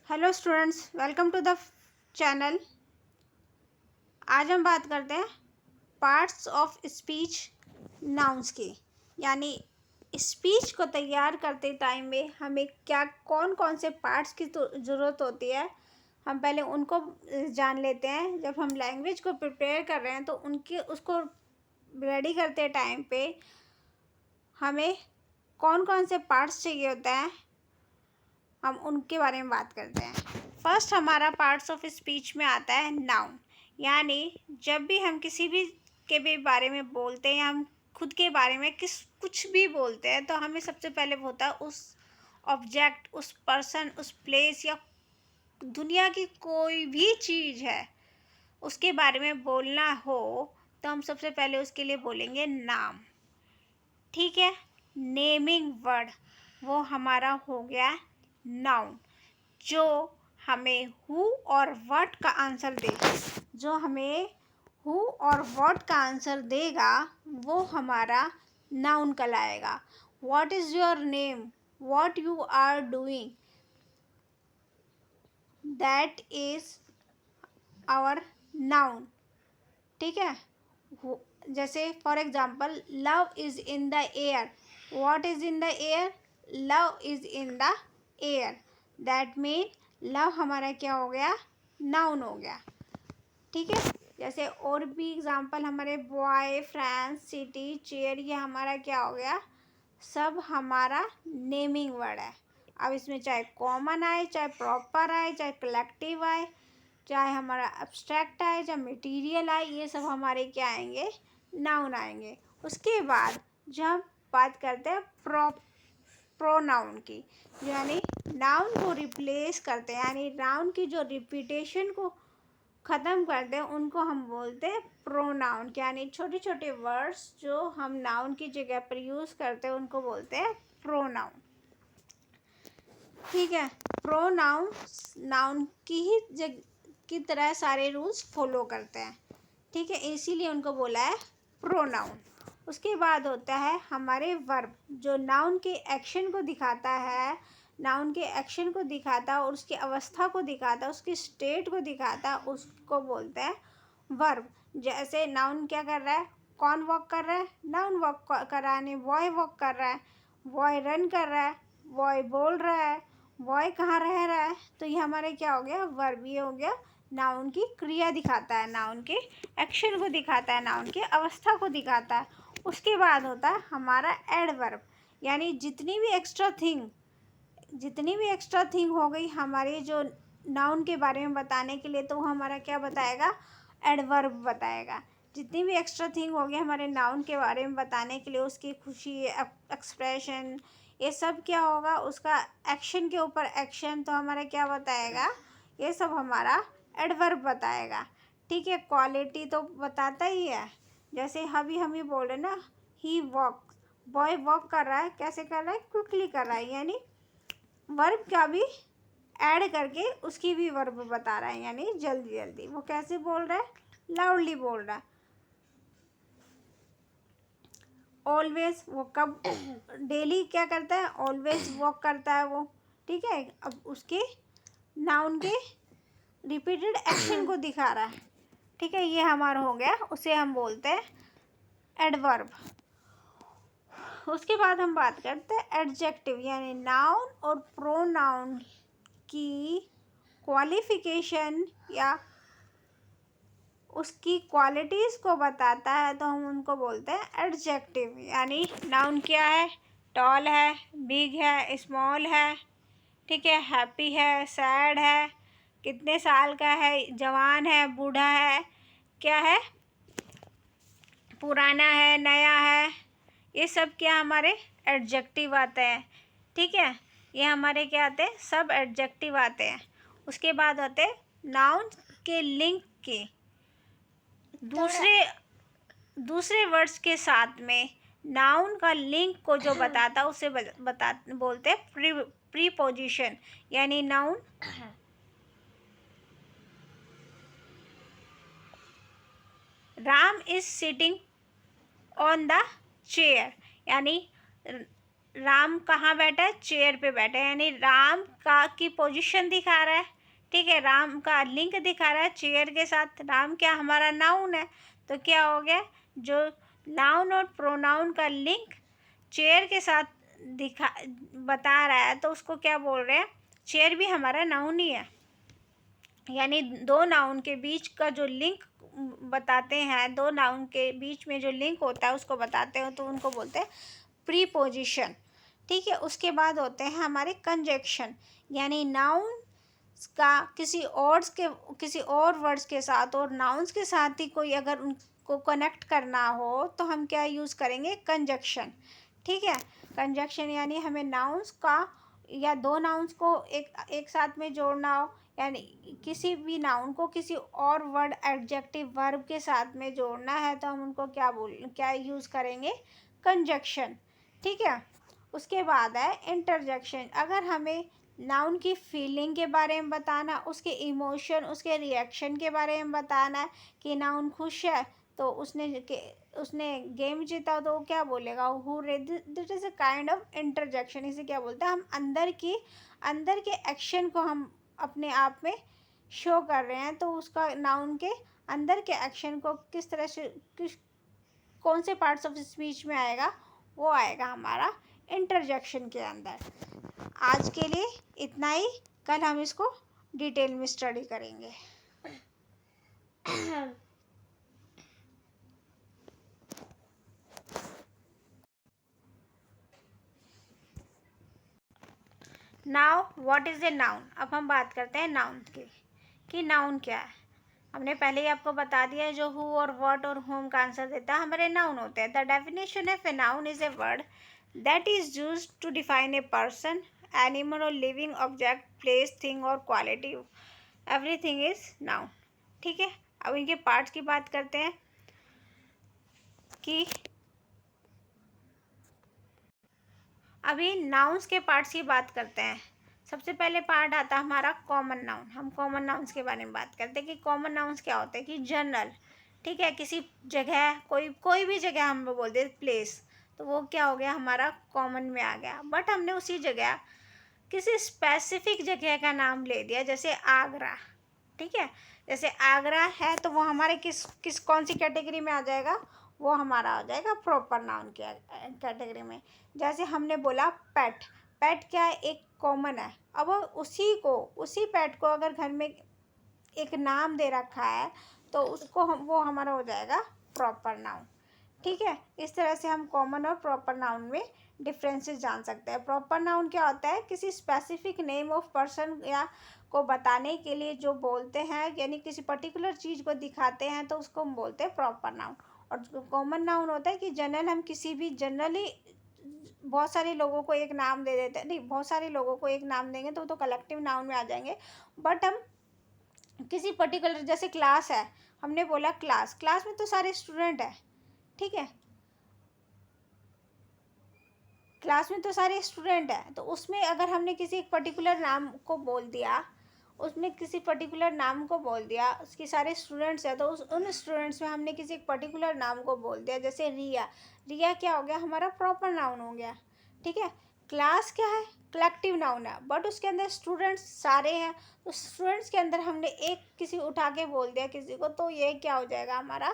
Hello students, welcome to the channel. आज हम बात करते हैं पार्ट्स ऑफ स्पीच नाउन्स की। यानी स्पीच को तैयार करते टाइम में हमें क्या कौन कौन से पार्ट्स की तो ज़रूरत होती है, हम पहले उनको जान लेते हैं। जब हम लैंग्वेज को प्रिपेयर कर रहे हैं तो उनके उसको रेडी करते टाइम पे हमें कौन कौन से पार्ट्स चाहिए होता है, हम उनके बारे में बात करते हैं। फर्स्ट हमारा पार्ट्स ऑफ स्पीच में आता है नाउन। यानी जब भी हम किसी भी के भी बारे में बोलते हैं या हम खुद के बारे में कुछ भी बोलते हैं तो हमें सबसे पहले होता है उस ऑब्जेक्ट, उस पर्सन, उस प्लेस या दुनिया की कोई भी चीज़ है उसके बारे में बोलना हो तो हम सबसे पहले उसके लिए बोलेंगे नाम। ठीक है, नेमिंग वर्ड वो हमारा हो गया नाउन, जो हमें हु और व्हाट का आंसर देगा। जो हमें हु और व्हाट का आंसर देगा वो हमारा नाउन कहलाएगा। What is your name, what you are doing, that is our noun. ठीक है, जैसे for example love is in the air. What is in the air, love is in the air, that mean love हमारा क्या हो गया, noun हो गया। ठीक है, जैसे और भी एग्जाम्पल हमारे बॉय, फ्रेंड्स, सिटी, चेयर, ये हमारा क्या हो गया, सब हमारा नेमिंग वर्ड है। अब इसमें चाहे कॉमन आए, चाहे प्रॉपर आए, चाहे कलेक्टिव आए, चाहे हमारा एब्स्ट्रैक्ट आए, चाहे मटेरियल आए, ये सब हमारे क्या आएंगे, नाउन आएंगे। उसके बाद जब बात करते हैं प्रोनाउन की, यानी नाउन को रिप्लेस करते हैं, यानी नाउन की जो रिपीटेशन को ख़त्म करते हैं उनको हम बोलते हैं प्रोनाउन। यानी छोटे छोटे वर्ड्स जो हम नाउन की जगह पर यूज़ करते हैं उनको बोलते हैं प्रोनाउन। ठीक है, प्रोनाउन नाउन की ही की तरह सारे रूल्स फॉलो करते हैं। ठीक है, इसीलिए उनको बोला है प्रोनाउन। उसके बाद होता है हमारे वर्ब, जो नाउन के एक्शन को दिखाता है, नाउन के एक्शन को दिखाता है और उसकी अवस्था को दिखाता है, उसकी स्टेट को दिखाता है, उसको बोलते हैं वर्ब। जैसे नाउन क्या कर रहा है, कौन वॉक कर रहा है, नाउन वॉक कर रहा है, नहीं बॉय वॉक कर रहा है, बॉय रन कर रहा है, बॉय बोल रहा है, बॉय कहाँ रह रहा है, तो ये हमारे क्या हो गया, वर्ब। ये हो गया नाउन की क्रिया दिखाता है, नाउन के एक्शन को दिखाता है, नाउन की अवस्था को दिखाता है। उसके बाद होता है हमारा एडवर्ब, यानी जितनी भी एक्स्ट्रा थिंग हो गई हमारे जो नाउन के बारे में बताने के लिए, तो वो हमारा क्या बताएगा, एडवर्ब बताएगा। जितनी भी एक्स्ट्रा थिंग हो गई हमारे नाउन के बारे में बताने के लिए, उसकी खुशी, एक्सप्रेशन, ये सब क्या होगा, उसका एक्शन के ऊपर एक्शन, तो हमारा क्या बताएगा, ये सब हमारा एडवर्ब बताएगा। ठीक है, क्वालिटी तो बताता ही है। जैसे अभी हम ये बोल रहे हैं ना, ही वॉक, बॉय वॉक कर रहा है, कैसे कर रहा है, क्विकली कर रहा है, यानी वर्ब का भी ऐड करके उसकी भी वर्ब बता रहा है, यानी जल्दी जल्दी। वो कैसे बोल रहा है, लाउडली बोल रहा है। ऑलवेज, वो कब डेली क्या करता है, ऑलवेज वॉक करता है वो। ठीक है, अब उसके नाउन के रिपीटेड एक्शन को दिखा रहा है। ठीक है, ये हमारा हो गया, उसे हम बोलते हैं एडवर्ब। उसके बाद हम बात करते हैं एडजेक्टिव, यानी नाउन और प्रोनाउन की क्वालिफिकेशन या उसकी क्वालिटीज़ को बताता है, तो हम उनको बोलते हैं एडजेक्टिव। यानी नाउन क्या है, टॉल है, बिग है, स्मॉल है, ठीक है, हैप्पी है, सैड है, कितने साल का है, जवान है, बूढ़ा है, क्या है, पुराना है, नया है, ये सब क्या हमारे एडजेक्टिव आते हैं। ठीक है, ये हमारे क्या आते हैं, सब एडजेक्टिव आते हैं। उसके बाद आते हैं नाउन के लिंक के दूसरे वर्ड्स के साथ में नाउन का लिंक को जो बताता है उसे बोलते हैं प्रीपोजिशन। यानी noun Ram is sitting on the chair, यानी राम कहाँ बैठा है, चेयर पे बैठा है, यानी राम का की पोजीशन दिखा रहा है। ठीक है, राम का लिंक दिखा रहा है चेयर के साथ। राम क्या हमारा नाउन है, तो क्या हो गया, जो नाउन और प्रोनाउन का लिंक चेयर के साथ दिखा बता रहा है, तो उसको क्या बोल रहे हैं, चेयर भी हमारा नाउन ही है। यानी दो नाउन के बीच का जो लिंक बताते हैं, दो नाउन के बीच में जो लिंक होता है उसको बताते हैं, तो उनको बोलते हैं प्रीपोजिशन। ठीक है, उसके बाद होते हैं हमारे कंजक्शन, यानी नाउन का किसी और वर्ड्स के साथ और नाउन्स के साथ ही कोई अगर उनको कनेक्ट करना हो तो हम क्या यूज़ करेंगे, कंजक्शन। ठीक है, कंजक्शन यानी हमें नाउन्स का या दो नाउन्स को एक साथ में जोड़ना हो, यानी किसी भी नाउन को किसी और वर्ड एडजेक्टिव वर्ब के साथ में जोड़ना है, तो हम उनको क्या यूज़ करेंगे, कंजक्शन। ठीक है, उसके बाद है इंटरजेक्शन। अगर हमें नाउन की फीलिंग के बारे में बताना, उसके इमोशन, उसके रिएक्शन के बारे में बताना है कि नाउन खुश है तो उसने गेम जीता, तो वो क्या बोलेगा, hurray. This is a kind of interjection. इसे क्या बोलते हैं, हम अंदर के एक्शन को हम अपने आप में शो कर रहे हैं, तो उसका नाउन के अंदर के एक्शन को किस तरह से कौन से पार्ट्स ऑफ स्पीच में आएगा, वो आएगा हमारा इंटरजेक्शन के अंदर। आज के लिए इतना ही, कल हम इसको डिटेल में स्टडी करेंगे। Now what is a noun. अब हम बात करते हैं नाउन की, कि नाउन क्या है। हमने पहले ही आपको बता दिया है, जो हु और व्हाट और होम का आंसर देता है हमारे नाउन होते हैं। The definition of a noun is a word that is used to define a person, animal और लिविंग ऑब्जेक्ट, प्लेस, थिंग और क्वालिटी। Everything is noun. ठीक है, अब इनके पार्ट्स की बात करते हैं कि अभी नाउन्स के पार्ट्स की बात करते हैं। सबसे पहले पार्ट आता है हमारा कॉमन नाउन। हम कॉमन नाउन्स के बारे में बात करते हैं कि कॉमन नाउन्स क्या होते हैं, कि जनरल। ठीक है, किसी जगह कोई भी जगह हम बोल दे प्लेस, तो वो क्या हो गया, हमारा कॉमन में आ गया। बट हमने उसी जगह किसी स्पेसिफिक जगह का नाम ले दिया, जैसे आगरा। ठीक है, जैसे आगरा है तो वो हमारे किस कौन सी कैटेगरी में आ जाएगा, वो हमारा आ जाएगा प्रॉपर नाउन के कैटेगरी में। जैसे हमने बोला पेट, पेट क्या है, एक कॉमन है। अब उसी पेट को अगर घर में एक नाम दे रखा है तो वो हमारा हो जाएगा प्रॉपर नाउन। ठीक है, इस तरह से हम कॉमन और प्रॉपर नाउन में डिफरेंसेस जान सकते हैं। प्रॉपर नाउन क्या होता है, किसी स्पेसिफिक नेम ऑफ पर्सन या को बताने के लिए जो बोलते हैं, यानी किसी पर्टिकुलर चीज़ को दिखाते हैं, तो उसको हम बोलते हैं प्रॉपर नाउन। और जो कॉमन नाउन होता है कि जनरल, हम किसी भी जनरली बहुत सारे लोगों को एक नाम दे देते हैं, नहीं, बहुत सारे लोगों को एक नाम देंगे तो कलेक्टिव नाउन में आ जाएंगे। बट हम किसी पर्टिकुलर, जैसे क्लास है, हमने बोला क्लास में तो सारे स्टूडेंट हैं। ठीक है, क्लास में तो सारे स्टूडेंट हैं, तो उसमें अगर हमने किसी एक पर्टिकुलर नाम को बोल दिया, उसने किसी पर्टिकुलर नाम को बोल दिया, उसके सारे स्टूडेंट्स हैं, तो उन स्टूडेंट्स में हमने किसी एक पर्टिकुलर नाम को बोल दिया, जैसे रिया। रिया क्या हो गया, हमारा प्रॉपर नाउन हो गया। ठीक है, क्लास क्या है, कलेक्टिव नाउन है, बट उसके अंदर स्टूडेंट्स सारे हैं, तो स्टूडेंट्स के अंदर हमने एक किसी उठा के बोल दिया किसी को, तो ये क्या हो जाएगा, हमारा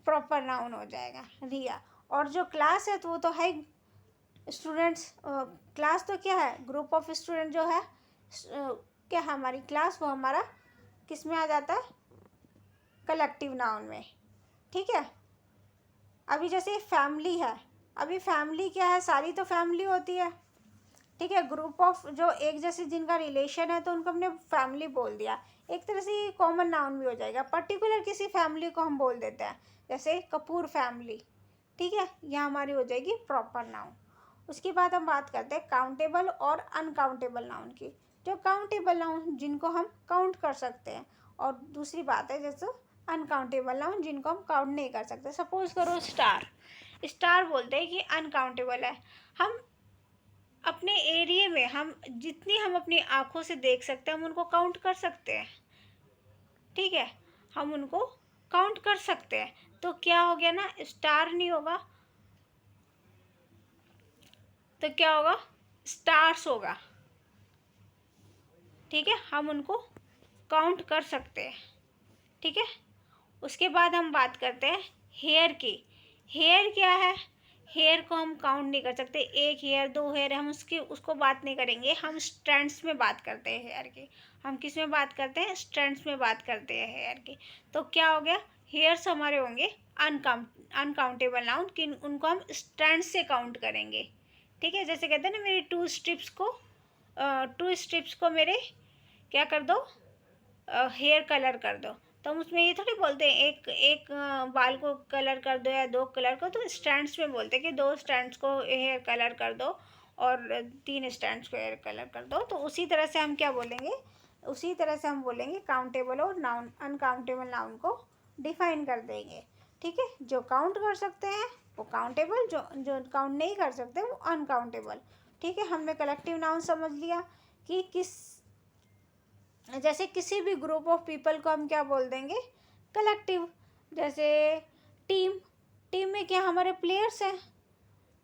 प्रॉपर नाउन हो जाएगा, रिया। और जो क्लास है तो वो तो है स्टूडेंट्स। क्लास तो क्या है, ग्रुप ऑफ स्टूडेंट जो है, क्या है हमारी क्लास, वो हमारा किस में आ जाता है, कलेक्टिव नाउन में। ठीक है, अभी जैसे फैमिली है, अभी फैमिली क्या है, सारी तो फैमिली होती है। ठीक है, ग्रुप ऑफ जो एक जैसे जिनका रिलेशन है, तो उनको हमने फैमिली बोल दिया, एक तरह से ये कॉमन नाउन भी हो जाएगा। पर्टिकुलर किसी फैमिली को हम बोल देते हैं, जैसे कपूर फैमिली। ठीक है, यह हमारी हो जाएगी प्रॉपर नाउन। उसके बाद हम बात करते हैं काउंटेबल और अनकाउंटेबल नाउन की। जो काउंटेबल नाउन, जिनको हम काउंट कर सकते हैं, और दूसरी बात है जैसे अनकाउंटेबल नाउन, जिनको हम काउंट नहीं कर सकते। सपोज करो स्टार बोलते हैं कि अनकाउंटेबल है। हम अपने एरिया में जितनी हम अपनी आँखों से देख सकते हैं, हम उनको काउंट कर सकते हैं। ठीक है, हम उनको काउंट कर सकते हैं, तो क्या हो गया ना, स्टार नहीं होगा, तो क्या होगा, स्टार्स होगा। ठीक है, हम उनको काउंट कर सकते हैं। ठीक है, उसके बाद हम बात करते हैं हेयर की। हेयर क्या है, हेयर को हम काउंट नहीं कर सकते, एक हेयर दो हेयर, हम उसको बात नहीं करेंगे, हम स्ट्रैंड्स में बात करते हैं हेयर की। हम किस में बात करते हैं, स्ट्रैंड्स में बात करते हैं हेयर की। तो क्या हो गया, हेयर्स हमारे होंगे अनकाउंटेबल नाउन, कि उनको हम स्ट्रैंड्स से काउंट करेंगे। ठीक है, जैसे कहते हैं ना, मेरी टू स्ट्रिप्स को मेरे क्या कर दो, हेयर कलर कर दो। तो हम उसमें ये थोड़ी बोलते हैं एक एक बाल को कलर कर दो या दो कलर को, तो स्टैंड्स में बोलते हैं कि दो स्टैंड्स को हेयर कलर कर दो और तीन स्टैंड्स को हेयर कलर कर दो। तो उसी तरह से हम क्या बोलेंगे, उसी तरह से हम बोलेंगे काउंटेबल और नाउन अनकाउंटेबल नाउन को डिफाइन कर देंगे। ठीक है, जो काउंट कर सकते हैं वो काउंटेबल, जो जो काउंट नहीं कर सकते वो अनकाउंटेबल। ठीक है, हमने कलेक्टिव नाउन समझ लिया कि जैसे किसी भी ग्रुप ऑफ पीपल को हम क्या बोल देंगे, कलेक्टिव। जैसे टीम, टीम में क्या हमारे प्लेयर्स हैं,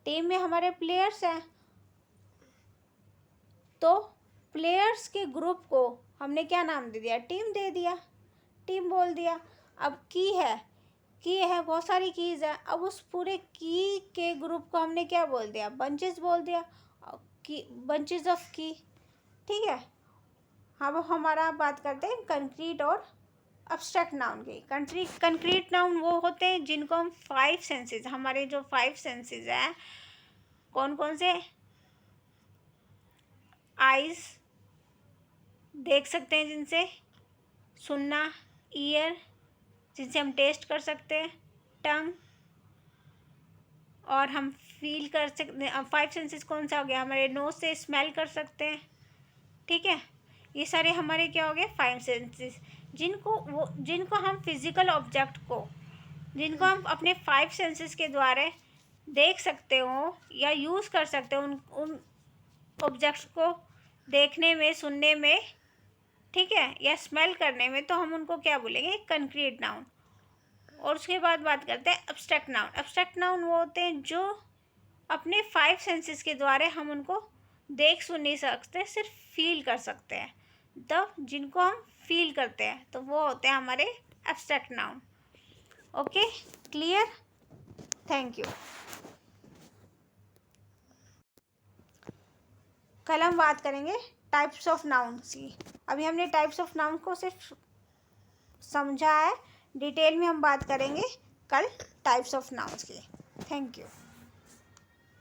टीम में हमारे प्लेयर्स हैं, तो प्लेयर्स के ग्रुप को हमने क्या नाम दे दिया, टीम दे दिया, टीम बोल दिया। अब की है, बहुत सारी कीज़ है, अब उस पूरे की के ग्रुप को हमने क्या बोल दिया, बंचेस बोल दिया, की बंचेस ऑफ की। ठीक है, अब हमारा बात करते हैं कंक्रीट और अब्स्ट्रैक्ट नाउन की। कंक्रीट नाउन वो होते हैं जिनको हम फाइव सेंसेस, हमारे जो फाइव सेंसेस हैं, कौन कौन से, आइज़ देख सकते हैं जिनसे, सुनना, ईयर जिनसे हम टेस्ट कर सकते हैं, टंग और हम फील कर सकते हैं। फाइव सेंसेस कौन सा हो गया, हमारे नोज से स्मेल कर सकते हैं। ठीक है, ये सारे हमारे क्या हो गए, फाइव सेंसेस, जिनको हम फिजिकल ऑब्जेक्ट को, जिनको हम अपने फाइव सेंसेस के द्वारा देख सकते हो या यूज़ कर सकते हो, उन ऑब्जेक्ट्स को देखने में, सुनने में, ठीक है, या स्मेल करने में, तो हम उनको क्या बोलेंगे, कंक्रीट नाउन। और उसके बाद बात करते हैं एब्स्ट्रैक्ट नाउन। एब्स्ट्रैक्ट नाउन वो होते हैं जो अपने फाइव सेंसेस के द्वारा हम उनको देख सुन नहीं सकते, सिर्फ फील कर सकते हैं। तब जिनको हम फील करते हैं तो वो होते हैं हमारे abstract noun. Okay, clear, thank you. कल हम बात करेंगे टाइप्स ऑफ नाउन्स की। अभी हमने टाइप्स ऑफ नाउन को सिर्फ समझा है, डिटेल में हम बात करेंगे कल टाइप्स ऑफ नाउन्स की। Thank you.